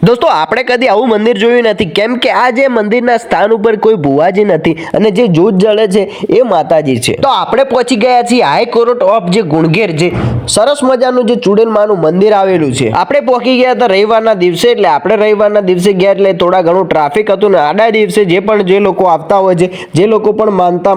દોસ્તો આપણે કદી આવું મંદિર જોયું નથી, કેમ કે આ જે મંદિરના સ્થાન ઉપર કોઈ ભુવાજી નથી અને જે જોત જળે છે એ માતાજી છે। તો આપણે પહોંચી ગયા છીએ હાઈ કોર્ટ ઓફ જે ગુણગેર, જે સરસ મજાનું જે ચુડેલમાનું મંદિર આવેલું છે। આપણે પહોંચી ગયા હતા રવિવારના દિવસે, એટલે આપણે રવિવારના દિવસે ગયા એટલે થોડા ઘણું ટ્રાફિક હતું ને આડા દિવસે જે લોકો આવતા હોય છે, જે લોકો પણ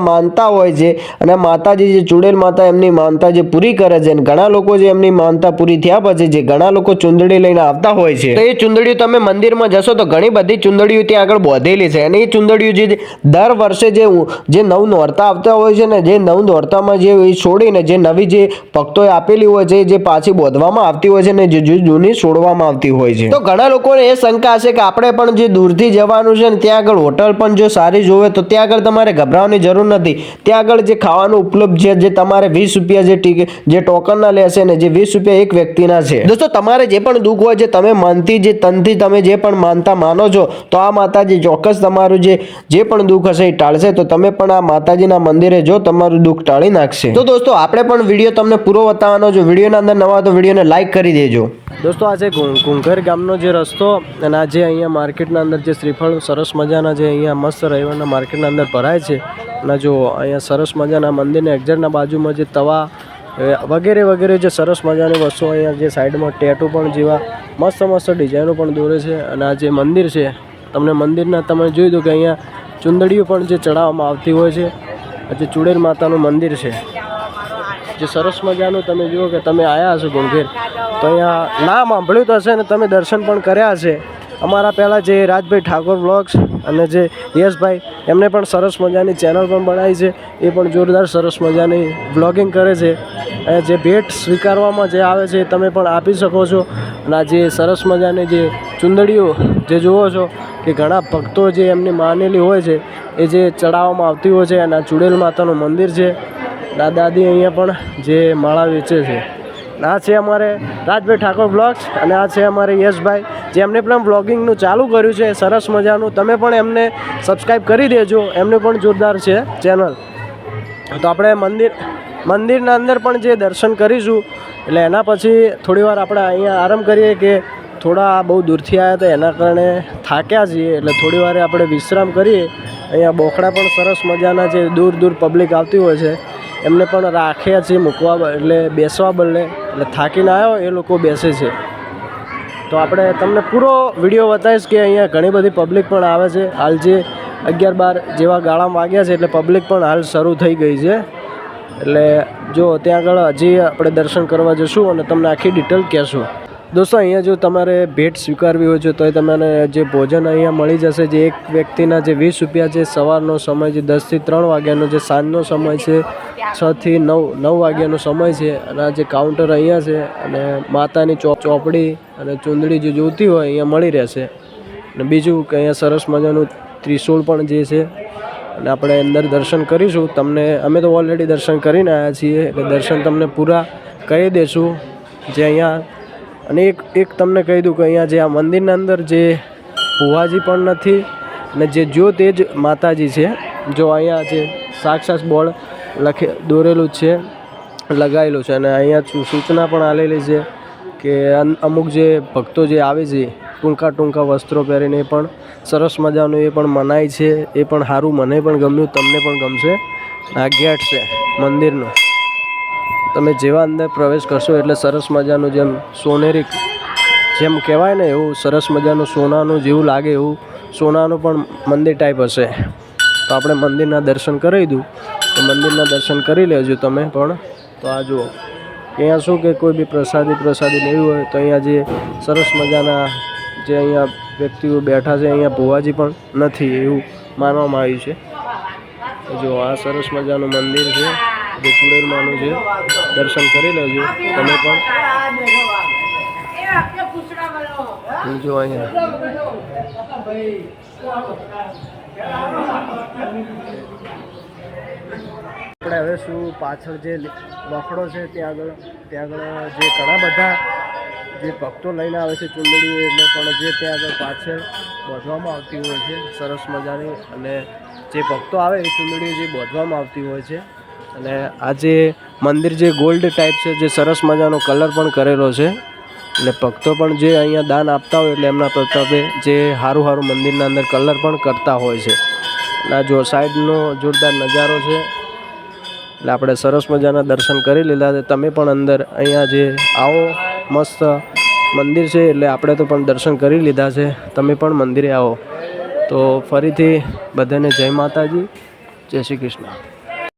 માનતા હોય છે અને માતાજી જે ચુડેલ માતા એમની માનતા જે પૂરી કરે છે, અને ઘણા લોકો જે એમની માનતા પૂરી થયા પછી જે ઘણા લોકો ચુંદડી લઈને આવતા હોય છે, તો એ ચુંદડીઓ તમે મંદિરમાં જશો તો ઘણી બધી ચુંદડીઓ ત્યાં આગળ બોધેલી છે। અને એ ચુંદડીઓ જે દર વર્ષે જે નવ નોરતા આવતા હોય છે ને, જે નવ નોરતામાં જે છોડીને જે નવી જે ભક્તોએ આપેલી હોય છે, જે પાછી બોધવામાં આવતી હોય છે ને જે જૂની છોડવામાં આવતી હોય છે। તો ઘણા લોકોને એ શંકા છે કે આપણે પણ જે દૂરથી જવાનું છે ને ત્યાં આગળ હોટલ પણ જો સારી જોવે તો ત્યાં આગળ તમારે ગભરાવાની જરૂર નથી। ત્યાં આગળ જે ખાવાનું ઉપલબ્ધ છે, જે તમારે 20 રૂપિયા જે ટિકિટ જે ટોકનના લેશે ને, જે 20 રૂપિયા એક વ્યક્તિના છે। દોસ્તો તમારે જે પણ દુઃખ હોય છે, તમે મનથી જે તનથી તમે જે પણ માનતા માનો છો તો આ માતાજી ચોક્કસ તમારું જે પણ દુઃખ હશે એ ટાળશે। તો તમે પણ આ માતાજીના મંદિરે જો તમારું દુઃખ ટાળી નાખશે। તો દોસ્તો આપણે પણ વિડીયો તમને પૂરો બતાવવાનો છે। વિડીયોના અંદર નવા તો વિડીયોને લાઈક કરી દેજો। દોસ્તો આ છે ગુંગર ગામનો જે રસ્તો, અને આજે અહીંયા માર્કેટના અંદર જે શ્રીફળ સરસ મજાના જે અહીંયા મસ્ત રવિવારના માર્કેટના અંદર ભરાય છે, અને જો અહીંયા સરસ મજાના મંદિરની એક્ઝેક્ટના બાજુમાં જે તવા વગેરે જે સરસ મજાની વસ્તુઓ અહીંયા જે સાઈડમાં ટેટુ પણ જેવા મસ્ત ડિઝાઇનો પણ દોરે છે। અને આ જે મંદિર છે, તમને મંદિરના તમે જોઈ દો કે અહીંયા ચુંદડીઓ પણ જે ચડાવવામાં આવતી હોય છે। જે ચુડેલ માતાનું મંદિર છે, જે સરસ મજાનું તમે જુઓ કે તમે આવ્યા હશો ગુણગેર તો અહીંયા નામ સાંભળ્યું તો હશે ને તમે દર્શન પણ કર્યા હશે। અમારા પહેલાં જે રાજભાઈ ઠાકોર બ્લોગ્સ અને જે યશભાઈ એમને પણ સરસ મજાની ચેનલ પણ બનાવી છે, એ પણ જોરદાર સરસ મજાની બ્લોગિંગ કરે છે। અને જે ભેટ સ્વીકારવામાં જે આવે છે એ તમે પણ આપી શકો છો। અને આ જે સરસ મજાની જે ચુંદડીઓ જે જુઓ છો કે ઘણા ભક્તો જે એમની માનેલી હોય છે એ જે ચડાવવામાં આવતી હોય છે। અને આ ચુડેલ માતાનું મંદિર છે। દાદી અહીંયા પણ જે માળા વેચે છે। આ છે અમારે રાજભાઈ ઠાકોર બ્લોગ્સ, અને આ છે અમારે યશભાઈ જે એમને પણ બ્લોગિંગનું ચાલુ કર્યું છે સરસ મજાનું। તમે પણ એમને સબસ્ક્રાઈબ કરી દેજો, એમને પણ જોરદાર છે ચેનલ। તો આપણે મંદિરના અંદર પણ જે દર્શન કરીશું, એટલે એના પછી થોડી વાર આપણે અહીંયા આરામ કરીએ કે થોડા બહુ દૂરથી આવ્યા તો એના કારણે થાક્યા છીએ, એટલે થોડી વાર આપણે વિશ્રામ કરીએ। અહીંયા બોખડા પણ સરસ મજાના જે દૂર પબ્લિક આવતી હોય છે એમને પણ રાખ્યા છે મૂકવા, એટલે બેસવા બદલે, એટલે થાકીને આવ્યો એ લોકો બેસે છે। તો આપણે તમને પૂરો વિડીયો બતાવીશ કે અહીંયા ઘણી બધી પબ્લિક પણ આવે છે। હાલ જે 11-12 જેવા ગાળામાં વાગ્યા છે, એટલે પબ્લિક પણ હાલ શરૂ થઈ ગઈ છે। એટલે જો ત્યાં આગળ હજી આપણે દર્શન કરવા જશું અને તમને આખી ડિટેલ કહેશું। દોસ્તો અહીંયા જો તમારે ભેટ સ્વીકારવી હોય છે તો એ તમને જે ભોજન અહીંયા મળી જશે, જે એક વ્યક્તિના જે 20 રૂપિયા છે। સવારનો સમય જે 10 થી 3 વાગ્યાનો, જે સાંજનો સમય છે 6 થી 9 વાગ્યાનો સમય છે। અને આ જે કાઉન્ટર અહીંયા છે, અને માતાની ચોપડી અને ચુંદડી જે જોતી હોય અહીંયા મળી રહેશે। અને બીજું કે અહીંયા સરસ મજાનું ત્રિશૂળ પણ જે છે, અને આપણે અંદર દર્શન કરીશું। તમને અમે તો ઓલરેડી દર્શન કરીને આવ્યા છીએ, એટલે દર્શન તમને પૂરા કરી દઈશું। જે અહીંયા અને એક તમને કહી દઉં કે અહીંયા જે આ મંદિરના અંદર જે ભુવાજી પણ નથી, અને જે જ્યોત એ જ માતાજી છે। જો અહીંયા જે સાક્ષાત બોર્ડ દોરેલું છે, લગાવેલું છે, અને અહીંયા સૂચના પણ આવેલી છે કે અમુક જે ભક્તો જે આવે છે ટૂંકા વસ્ત્રો પહેરીને, એ પણ સરસ મજાનું એ પણ મનાય છે। એ પણ સારું, મને પણ ગમ્યું, તમને પણ ગમશે। આ ગેટ છે મંદિરનો, તમે જેવા અંદર પ્રવેશ કરશો એટલે સરસ મજાનું જેમ સોનેરી જેમ કહેવાય ને એવું સરસ મજાનું સોનાનું જેવું લાગે એવું સોનાનું પણ મંદિર ટાઈપ હશે। તો આપણે મંદિરના દર્શન કરી દઉં, તો મંદિરના દર્શન કરી લેજો તમે પણ। તો આ જુઓ અહીંયા શું કે કોઈ બી પ્રસાદી લેવી હોય તો અહીંયા જે સરસ મજાના જે અહીંયા વ્યક્તિઓ બેઠા છે, અહીંયા ભુવાજી પણ નથી એવું માનવામાં આવ્યું છે। જો આ સરસ મજાનું મંદિર છે જે ચુડેલમાનું છે, દર્શન કરી લેજો તમે પણ। જો અહીંયા આપણે હવે શું પાછળ જે વખડો છે ત્યાં આગળ જે ઘણા બધા જે ભક્તો લઈને આવે છે ચુંદડીઓ, એટલે પણ જે ત્યાં આગળ પાછળ બાંધવામાં આવતી હોય છે સરસ મજાની, અને જે ભક્તો આવે એ ચુંદડીઓ જે બાંધવામાં આવતી હોય છે। અને આ જે મંદિર જે ગોલ્ડ ટાઈપ છે, જે સરસ મજાનો કલર પણ કરેલો છે, એટલે ભક્તો પણ જે અહીંયા દાન આપતા હોય એટલે એમના પ્રતાપે જે સારું સારું મંદિરના અંદર કલર પણ કરતા હોય છે. અને આ જો સાઈડનો જોરદાર નજારો છે. એટલે આપણે સરસ મજાના દર્શન કરી લીધા છે. તમે પણ અંદર અહીંયા જે આવો, મસ્ત મંદિર છે એટલે આપણે તો પણ દર્શન કરી લીધા છે. તમે પણ મંદિરે આવો. તો ફરીથી બધાને જય માતાજી, જય શ્રી કૃષ્ણ.